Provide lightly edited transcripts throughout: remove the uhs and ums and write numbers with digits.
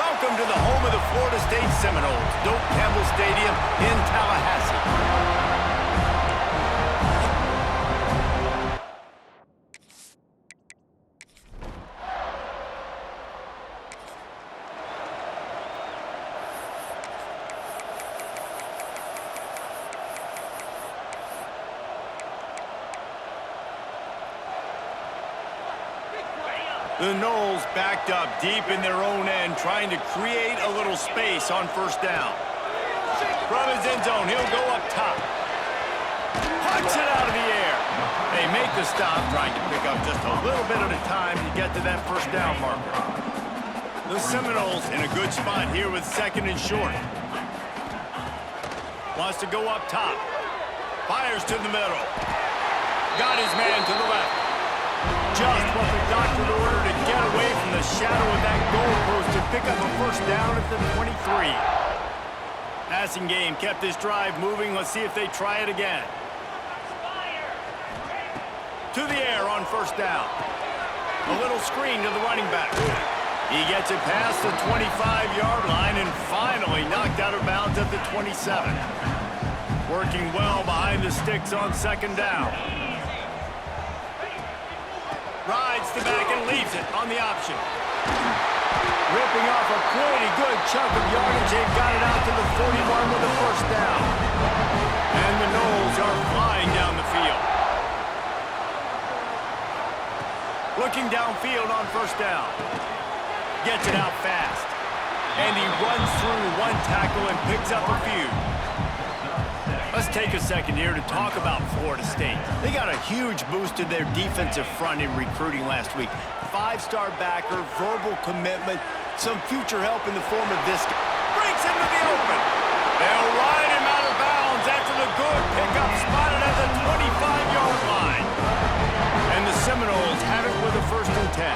Welcome to the home of the Florida State Seminoles, Doak Campbell Stadium in Tallahassee. The Noles backed up deep in their own end, trying to create a little space on first down. From his end zone, he'll go up top. Punch it out of the air. They make the stop, trying to pick up just a little bit at a time to get to that first down marker. The Seminoles in a good spot here with second and short. Wants to go up top. Fires to the middle. Got his man to the left. Just what the doctor ordered to get away from the shadow of that goalpost to pick up a first down at the 23. Passing game kept this drive moving. Let's see if they try it again. To the air on first down. A little screen to the running back. He gets it past the 25-yard line and finally knocked out of bounds at the 27. Working well behind the sticks on second down. Rides the back and leaves it on the option. Ripping off a pretty good chunk of yardage. They've got it out to the 41 with a first down. And the Noles are flying down the field. Looking downfield on first down. Gets it out fast. And he runs through one tackle and picks up a few. Let's take a second here to talk about Florida State. They got a huge boost in their defensive front in recruiting last week. Five-star backer, verbal commitment, some future help in the form of this guy. Breaks into the open. They'll ride him out of bounds after the good pickup spotted at the 25-yard line. And the Seminoles have it with a 1st and 10.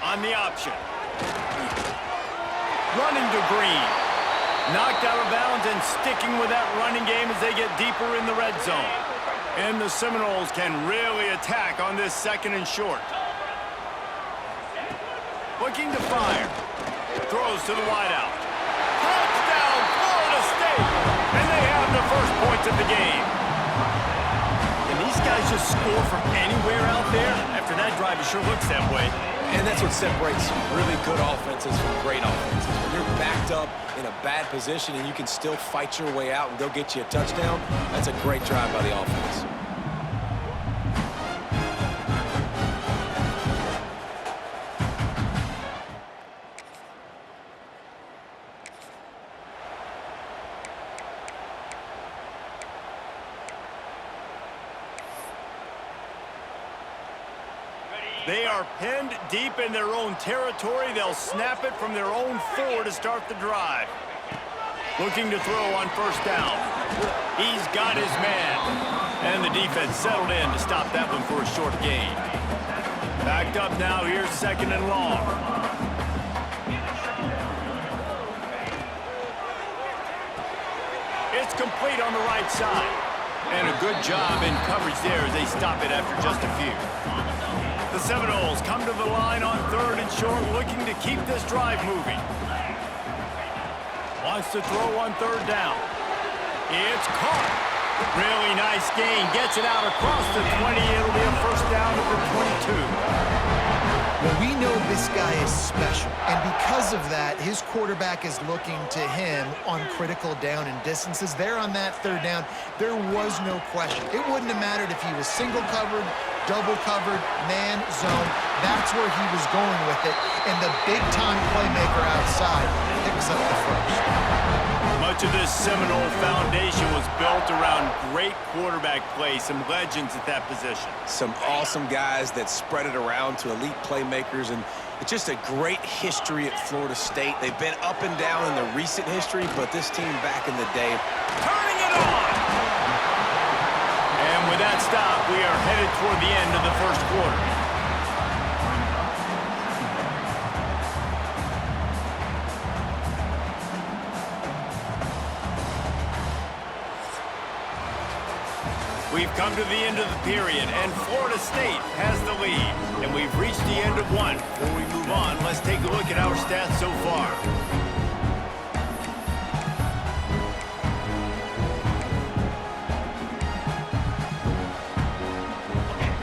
On the option. Running to Green. Knocked out of bounds and sticking with that running game as they get deeper in the red zone. And the Seminoles can really attack on this second and short. Looking to fire. Throws to the wideout. Touchdown, Florida State! And they have the first points of the game. Can these guys just score from anywhere out there? After that drive, it sure looks that way. And that's what separates really good offenses from great offenses. When you're backed up in a bad position and you can still fight your way out and go get you a touchdown, that's a great drive by the offense. They are pinned deep in their own territory. They'll snap it from their own 4 to start the drive. Looking to throw on first down. He's got his man. And the defense settled in to stop that one for a short gain. Backed up now, here's second and long. It's complete on the right side. And a good job in coverage there as they stop it after just a few. The Seminoles come to the line on 3rd and short, looking to keep this drive moving. Wants to throw on 3rd down. It's caught. Really nice gain. Gets it out across the 20. It'll be a first down at the 22. Well, we know this guy is special, and because of that, his quarterback is looking to him on critical down and distances. There on that 3rd down, there was no question. It wouldn't have mattered if he was single covered, double covered, man, zone. That's where he was going with it, and the big-time playmaker outside picks up the first. Much of this Seminole foundation was built around great quarterback play, some legends at that position. Some awesome guys that spread it around to elite playmakers, and it's just a great history at Florida State. They've been up and down in the recent history, but this team back in the day. Turning it on! And with that stop, we are headed toward the end of the first quarter. We've come to the end of the period, and Florida State has the lead. And we've reached the end of one. Before we move on, let's take a look at our stats so far.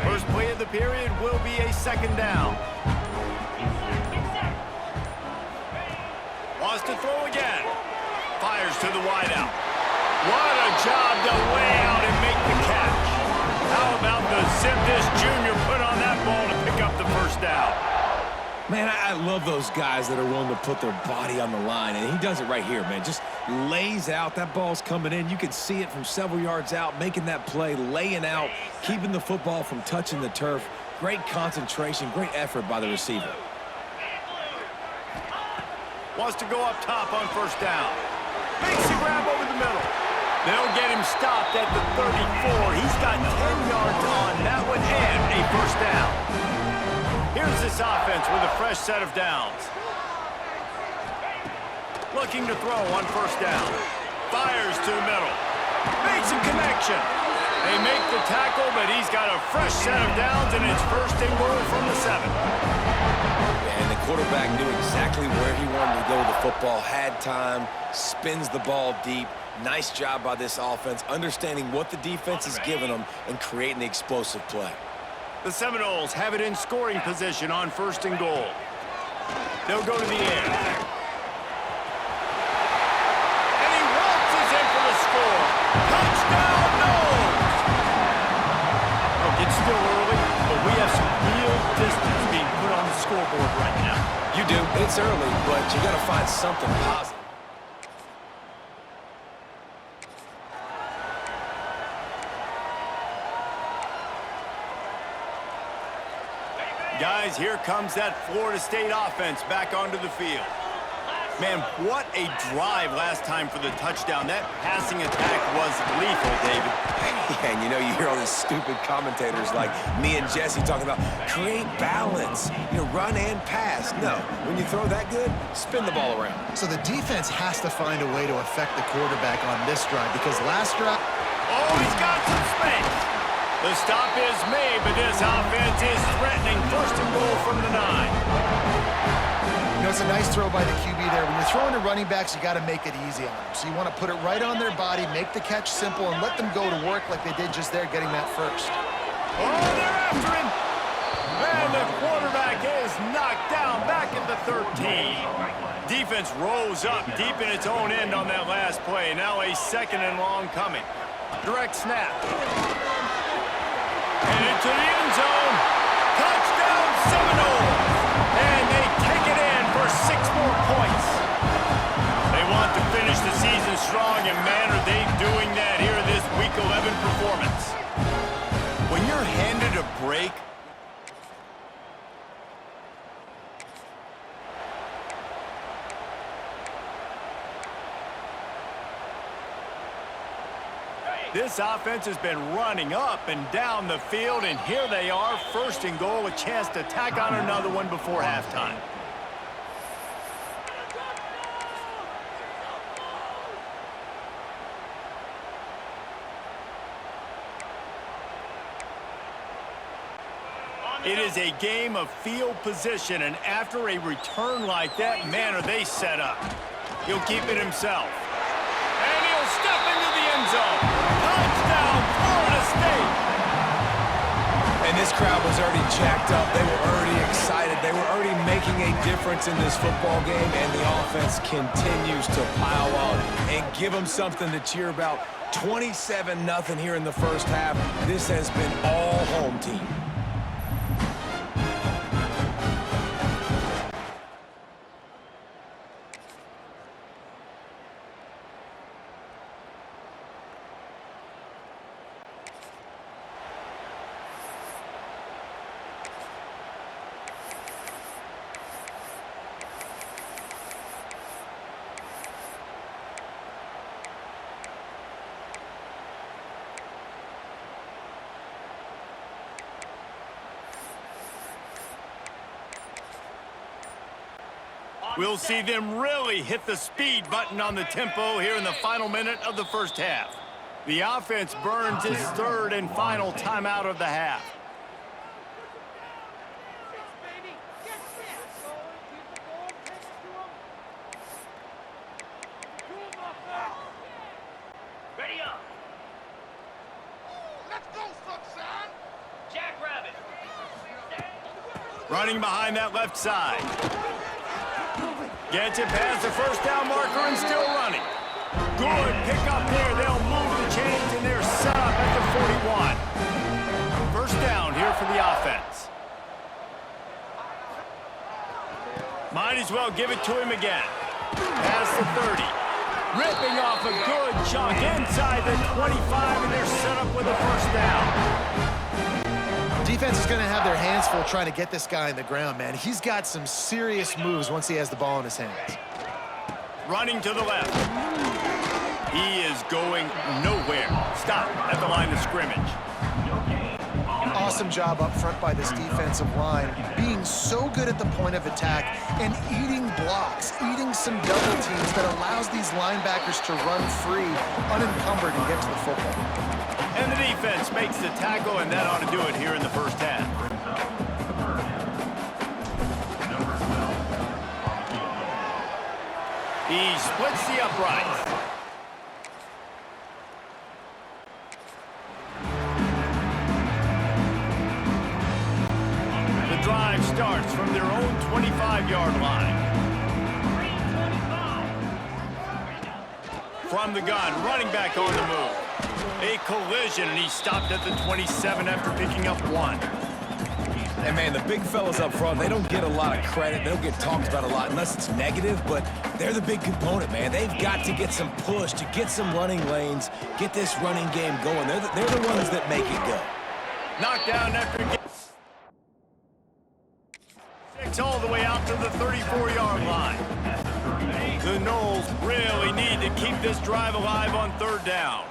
First play of the period will be a second down. Wants to throw again. Fires to the wideout. What a job to lay out and make the catch. How about the zip this junior put on that ball to pick up the first down? Man, I love those guys that are willing to put their body on the line, and he does it right here, man. Just lays out. That ball's coming in. You can see it from several yards out, making that play, laying out, keeping the football from touching the turf. Great concentration, great effort by the receiver. Wants to go up top on first down. Makes the grab over the middle. They'll get him stopped at the 34. He's got 10 yards on that one and a first down. Here's this offense with a fresh set of downs. Looking to throw on first down. Fires to the middle. Makes a connection. They make the tackle, but he's got a fresh set of downs, and it's first and goal from the 7. And the quarterback knew exactly where he wanted to go with the football, had time, spins the ball deep. Nice job by this offense, understanding what the defense is giving them and creating the explosive play. The Seminoles have it in scoring position on first and goal. They'll go to the air. And he waltzes in for the score. Touchdown, Noles! Look, it's still early, but we have some real distance being put on the scoreboard right now. You do. It's early, but you got to find something positive. Guys, here comes that Florida State offense back onto the field. Man, what a drive last time for the touchdown. That passing attack was lethal, David. Yeah, and you know, you hear all these stupid commentators like me and Jesse talking about create balance, run and pass. No, when you throw that good, spin the ball around. So the defense has to find a way to affect the quarterback on this drive because last drive... Oh, he's got some space. The stop is made, but this offense is threatening first and goal from the 9. It's a nice throw by the QB there. When you're throwing to running backs, you got to make it easy on them. So you want to put it right on their body, make the catch simple, and let them go to work like they did just there, getting that first. Oh, they're after him. And the quarterback is knocked down back at the 13. Defense rose up deep in its own end on that last play. Now a second and long coming. Direct snap. And into the end zone. Touchdown, Seminoles. And they take it in for 6 more points. They want to finish the season strong, and man, are they doing that here in this Week 11 performance. When you're handed a break, this offense has been running up and down the field, and here they are, first and goal, a chance to tack on another one before halftime. It is a game of field position, and after a return like that, man, are they set up. He'll keep it himself. And he'll step into the end zone. Touchdown, Florida State. And this crowd was already jacked up. They were already excited. They were already making a difference in this football game, and the offense continues to pile on and give them something to cheer about. 27-0 here in the first half. This has been all home team. We'll see them really hit the speed button on the tempo here in the final minute of the first half. The offense burns its third and final timeout of the half. Ready up. Let's go, son. Jackrabbit. Running behind that left side. Gets it past the first down marker and still running. Good pick up there. They'll move the chains and they're set up at the 41. First down here for the offense. Might as well give it to him again. Past the 30. Ripping off a good chunk inside the 25, and they're set up with a first down. Defense is going to have their hands full trying to get this guy in the ground, man. He's got some serious moves once he has the ball in his hands. Running to the left. He is going nowhere. Stop at the line of scrimmage. Awesome job up front by this defensive line, being so good at the point of attack and eating blocks, eating some double teams that allows these linebackers to run free, unencumbered, and get to the football. And the defense makes the tackle, and that ought to do it here in the first half. He splits the uprights. The drive starts from their own 25-yard line. From the gun, running back on the move. A collision, and he stopped at the 27 after picking up one. And, man, the big fellas up front, they don't get a lot of credit. They don't get talked about a lot unless it's negative, but they're the big component, man. They've got to get some push, to get some running lanes, get this running game going. They're the ones that make it go. Knocked down after six all the way out to the 34-yard line. The Noles really need to keep this drive alive on third down.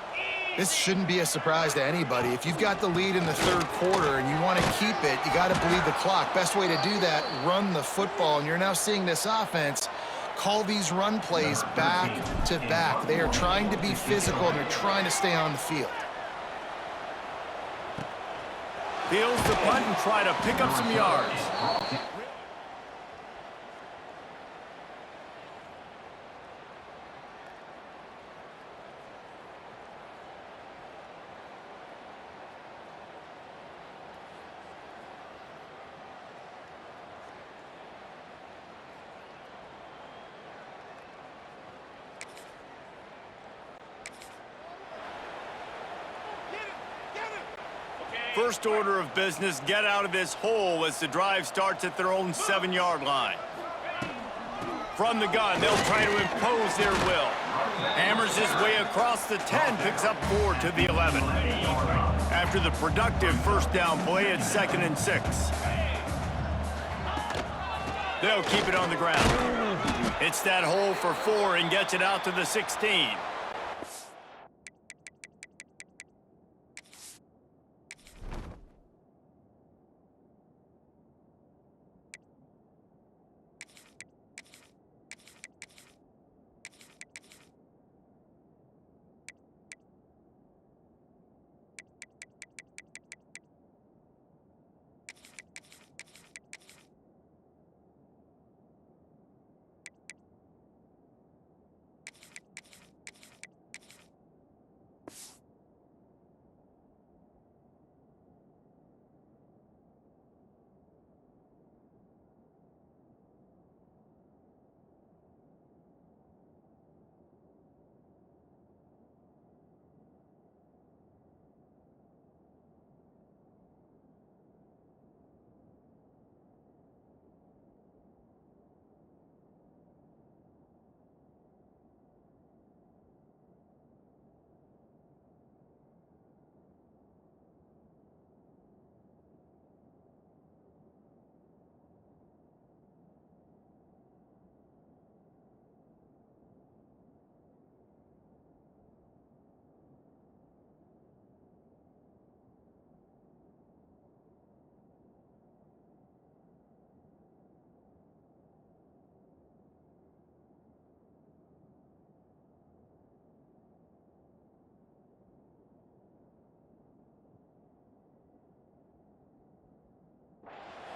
This shouldn't be a surprise to anybody. If you've got the lead in the third quarter and you want to keep it, you got to bleed the clock. Best way to do that, run the football. And you're now seeing this offense call these run plays back to back. They are trying to be physical, and they're trying to stay on the field. Fields the punt and try to pick up some yards. First order of business, get out of this hole as the drive starts at their own 7-yard line. From the gun, they'll try to impose their will. Hammers his way across the 10, picks up 4 to the 11. After the productive first down play, it's 2nd and 6. They'll keep it on the ground. Hits that hole for 4 and gets it out to the 16.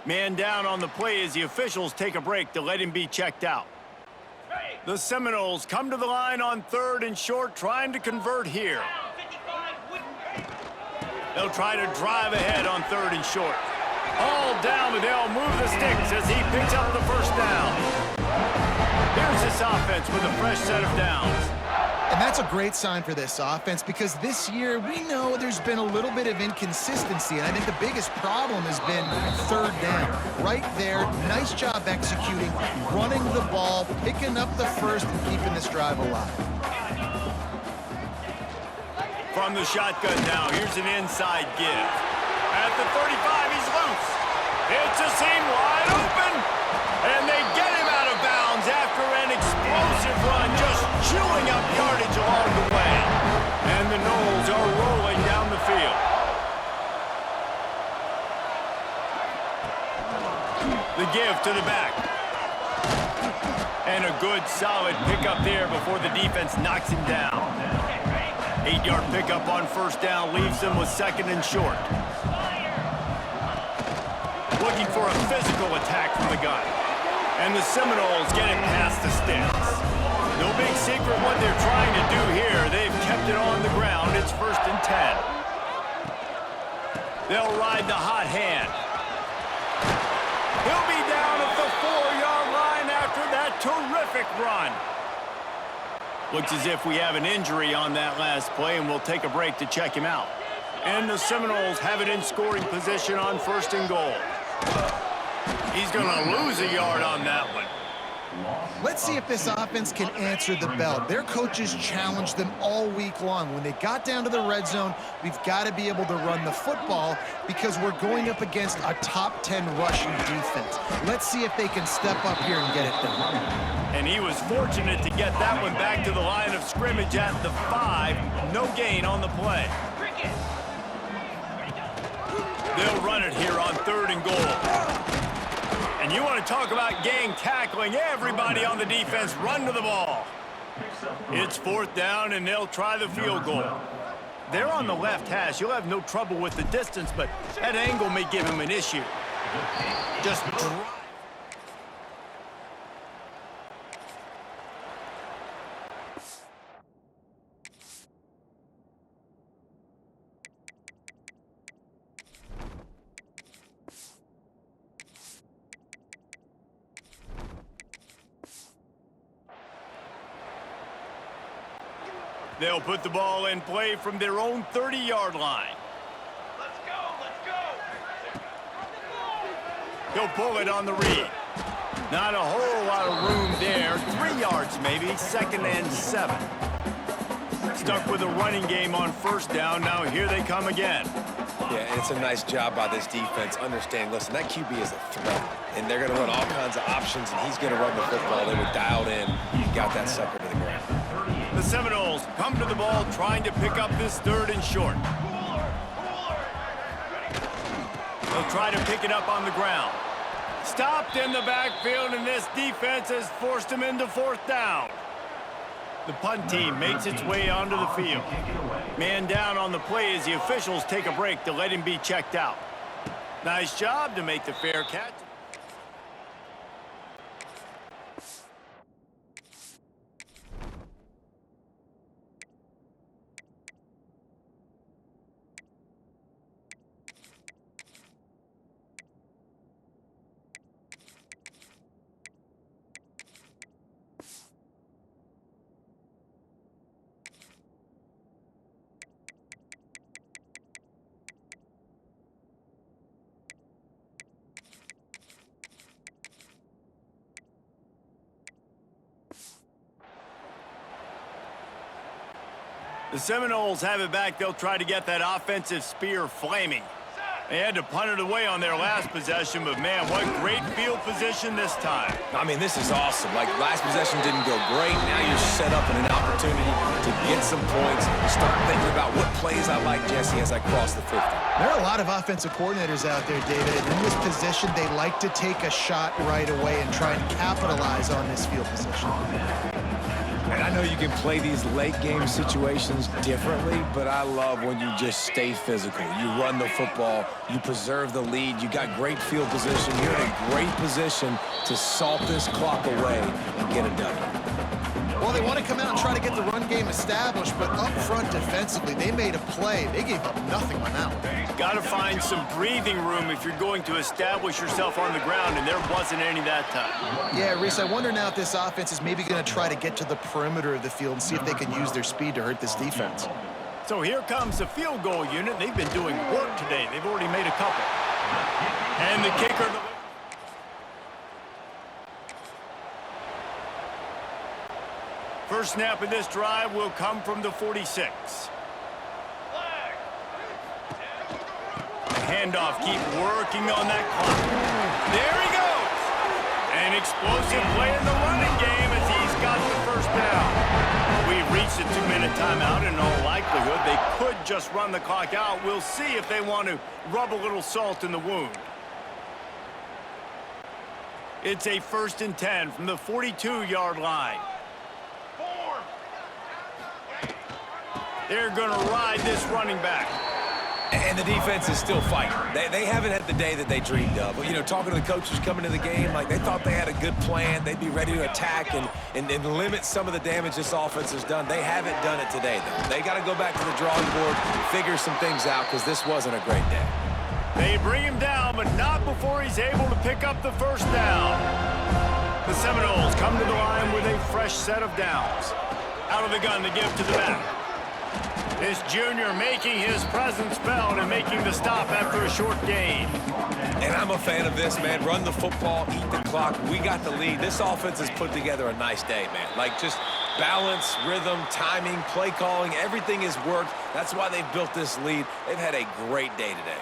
Man down on the play as the officials take a break to let him be checked out. The Seminoles come to the line on 3rd and short, trying to convert here. They'll try to drive ahead on 3rd and short. All down, but they'll move the sticks as he picks up the first down. Here's this offense with a fresh set of downs. And that's a great sign for this offense because this year we know there's been a little bit of inconsistency, and I think the biggest problem has been 3rd down. Right there, nice job executing, running the ball, picking up the first, and keeping this drive alive. From the shotgun now, here's an inside give. At the 35, he's loose. It's a seam wide open, and they get him out of bounds after an explosive run, just chewing up yardage along the way. And the Noles are rolling down the field. The give to the back. And a good, solid pickup there before the defense knocks him down. 8-yard pickup on 1st down leaves them with 2nd and short. Looking for a physical attack from the gun. And the Seminoles get it past the sticks. No big secret what they're trying to do here. They've kept it on the ground. It's 1st and 10. They'll ride the hot hand. He'll be down at the 4-yard line after that terrific run. Looks as if we have an injury on that last play, and we'll take a break to check him out. And the Seminoles have it in scoring position on 1st and goal. He's going to lose a yard on that one. Let's see if this offense can answer the bell. Their coaches challenged them all week long. When they got down to the red zone, we've got to be able to run the football because we're going up against a top 10 rushing defense. Let's see if they can step up here and get it done. And he was fortunate to get that one back to the line of scrimmage at the 5. No gain on the play. They'll run it here on 3rd and goal. And you want to talk about gang tackling. Everybody on the defense run to the ball. It's 4th down, and they'll try the field goal. They're on the left hash. You'll have no trouble with the distance, but that angle may give him an issue. Just drive. They'll put the ball in play from their own 30-yard line. Let's go, let's go. He'll pull it on the read. Not a whole lot of room there. 3 yards maybe, 2nd and 7. Stuck with a running game on 1st down. Now here they come again. Yeah, and it's a nice job by this defense. Understand, listen, that QB is a threat, and they're going to run all kinds of options, and he's going to run the football. They were dialed in. He got that sucker to the ground. The Seminoles come to the ball trying to pick up this 3rd and short. They'll try to pick it up on the ground. Stopped in the backfield, and this defense has forced him into 4th down. The punt team makes its way onto the field. Man down on the play as the officials take a break to let him be checked out. Nice job to make the fair catch. The Seminoles have it back. They'll try to get that offensive spear flaming. They had to punt it away on their last possession, but man, what great field position this time. I mean, this is awesome. Like, last possession didn't go great. Now you're set up in an opportunity to get some points. Start thinking about what plays I like, Jesse, as I cross the 50. There are a lot of offensive coordinators out there, David, and in this position, they like to take a shot right away and try and capitalize on this field position. And I know you can play these late game situations differently, but I love when you just stay physical. You run the football, you preserve the lead, you got great field position. You're in a great position to salt this clock away and get a W. Well, they want to come out and try to get the run game established, but up front defensively, they made a play. They gave up nothing on that one. Got to find some breathing room if you're going to establish yourself on the ground, and there wasn't any that time. Yeah, Reese, I wonder now if this offense is maybe going to try to get to the perimeter of the field and see if they can use their speed to hurt this defense. So here comes the field goal unit. They've been doing work today. They've already made a couple. And the kicker... First snap of this drive will come from the 46. The handoff, keep working on that clock. There he goes! An explosive play in the running game as he's got the first down. We've reached a 2-minute timeout. In all likelihood, they could just run the clock out. We'll see if they want to rub a little salt in the wound. It's a 1st and 10 from the 42-yard line. They're going to ride this running back. And the defense is still fighting. They haven't had the day that they dreamed of. You know, talking to the coaches coming to the game, like they thought they had a good plan. They'd be ready to attack and limit some of the damage this offense has done. They haven't done it today, though. They got to go back to the drawing board, figure some things out, because this wasn't a great day. They bring him down, but not before he's able to pick up the first down. The Seminoles come to the line with a fresh set of downs. Out of the gun to give to the back. This junior making his presence felt and making the stop after a short gain. And I'm a fan of this, man. Run the football, eat the clock. We got the lead. This offense has put together a nice day, man. Like just balance, rhythm, timing, play calling, everything has worked. That's why they've built this lead. They've had a great day today.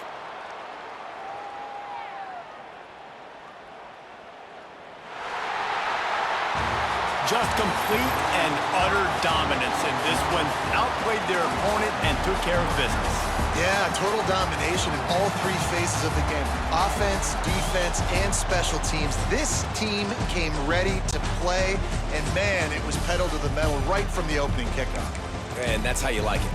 Just complete and utter dominance, and this one outplayed their opponent and took care of business. Yeah, total domination in all 3 phases of the game. Offense, defense, and special teams. This team came ready to play, and man, it was pedal to the metal right from the opening kickoff. And that's how you like it.